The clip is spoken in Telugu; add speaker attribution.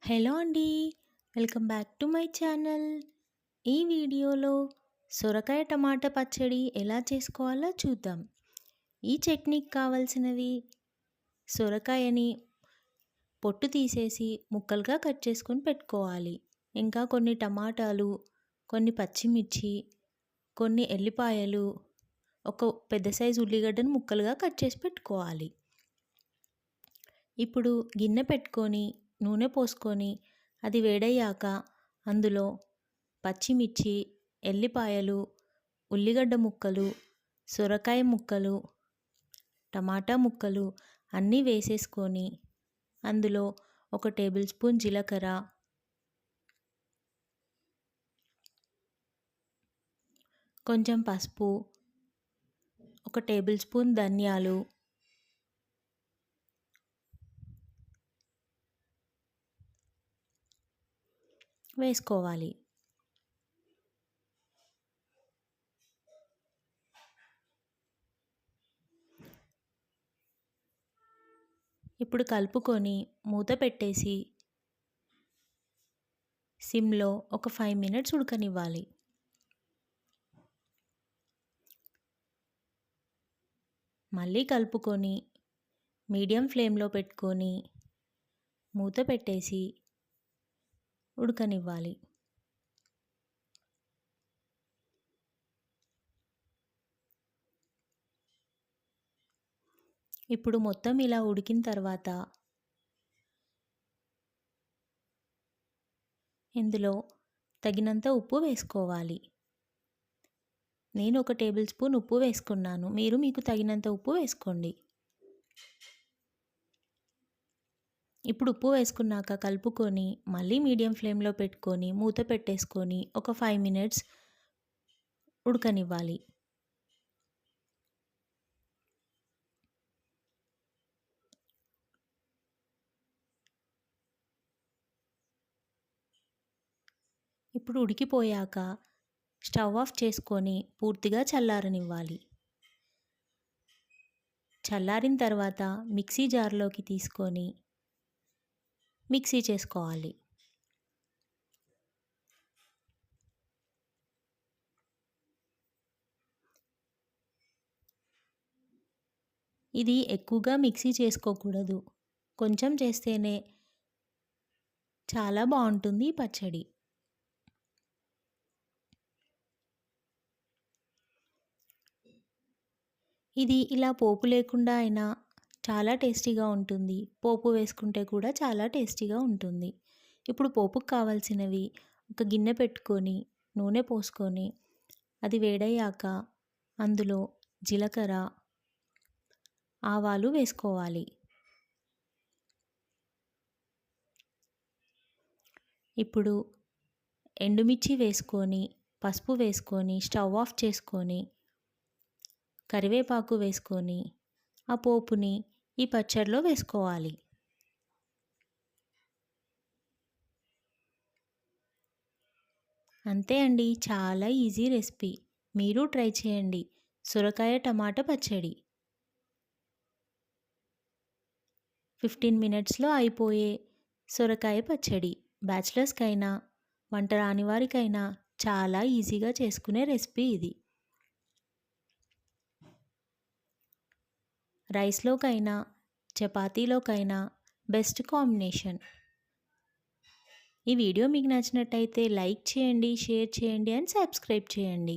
Speaker 1: హలో అండి. Welcome back to my channel. ఈ వీడియోలో సొరకాయ టమాటా పచ్చడి ఎలా చేసుకోవాలో చూద్దాం. ఈ చట్నీకి కావాల్సినవి సొరకాయని పొట్టు తీసేసి ముక్కలుగా కట్ చేసుకొని పెట్టుకోవాలి. ఇంకా కొన్ని టమాటాలు, కొన్ని పచ్చిమిర్చి, కొన్ని ఎల్లిపాయలు, ఒక పెద్ద సైజు ఉల్లిగడ్డను ముక్కలుగా కట్ చేసి పెట్టుకోవాలి. ఇప్పుడు గిన్నె పెట్టుకొని నూనె పోసుకొని అది వేడయ్యాక అందులో పచ్చిమిర్చి, ఎల్లిపాయలు, ఉల్లిగడ్డ ముక్కలు, సొరకాయ ముక్కలు, టమాటా ముక్కలు అన్నీ వేసేసుకొని అందులో 1 టేబుల్ స్పూన్ జీలకర్ర, కొంచెం పసుపు, 1 టేబుల్ స్పూన్ ధనియాలు, వేసుకోవాలి. ఇప్పుడు కలుపుకొని మూత పెట్టేసి సిమ్లో ఒక 5 మినిట్స్ ఉడకనివ్వాలి. మళ్ళీ కలుపుకొని మీడియం ఫ్లేమ్లో పెట్టుకొని మూత పెట్టేసి ఉడకనివ్వాలి. ఇప్పుడు మొత్తం ఇలా ఉడికిన తర్వాత ఇందులో తగినంత ఉప్పు వేసుకోవాలి. నేను 1 టేబుల్ స్పూన్ ఉప్పు వేసుకున్నాను. మీరు మీకు తగినంత ఉప్పు వేసుకోండి. ఇప్పుడు ఉప్పు వేసుకున్నాక కలుపుకొని మళ్ళీ మీడియం ఫ్లేమ్లో పెట్టుకొని మూత పెట్టేసుకొని ఒక 5 మినిట్స్ ఉడకనివ్వాలి. ఇప్పుడు ఉడికిపోయాక స్టవ్ ఆఫ్ చేసుకొని పూర్తిగా చల్లారనివ్వాలి. చల్లారిన తర్వాత మిక్సీ జార్లోకి తీసుకొని మిక్సీ చేసుకోవాలి. ఇది ఎక్కువగా మిక్సీ చేసుకోకూడదు. కొంచెం చేస్తేనే చాలా బాగుంటుంది ఈ పచ్చడి. ఇది ఇలా పోపు లేకుండా అయినా చాలా టేస్టీగా ఉంటుంది. పోపు వేసుకుంటే కూడా చాలా టేస్టీగా ఉంటుంది. ఇప్పుడు పోపుకు కావాల్సినవి ఒక గిన్నె పెట్టుకొని నూనె పోసుకొని అది వేడయ్యాక అందులో జీలకర్ర, ఆవాలు వేసుకోవాలి. ఇప్పుడు ఎండుమిర్చి వేసుకొని పసుపు వేసుకొని స్టవ్ ఆఫ్ చేసుకొని కరివేపాకు వేసుకొని ఆ పోపుని ఈ పచ్చడిలో వేసుకోవాలి. అంతే అండి, చాలా ఈజీ రెసిపీ. మీరు ట్రై చేయండి. సొరకాయ టమాటా పచ్చడి 15 మినిట్స్లో అయిపోయే సొరకాయ పచ్చడి. బ్యాచిలర్స్కైనా వంట రాని వారికైనా చాలా ఈజీగా చేసుకునే రెసిపీ ఇది. రైస్లోకైనా చపాతీలోకైనా బెస్ట్ కాంబినేషన్. ఈ వీడియో మీకు నచ్చినట్టయితే లైక్ చేయండి, షేర్ చేయండి అండ్ సబ్స్క్రైబ్ చేయండి.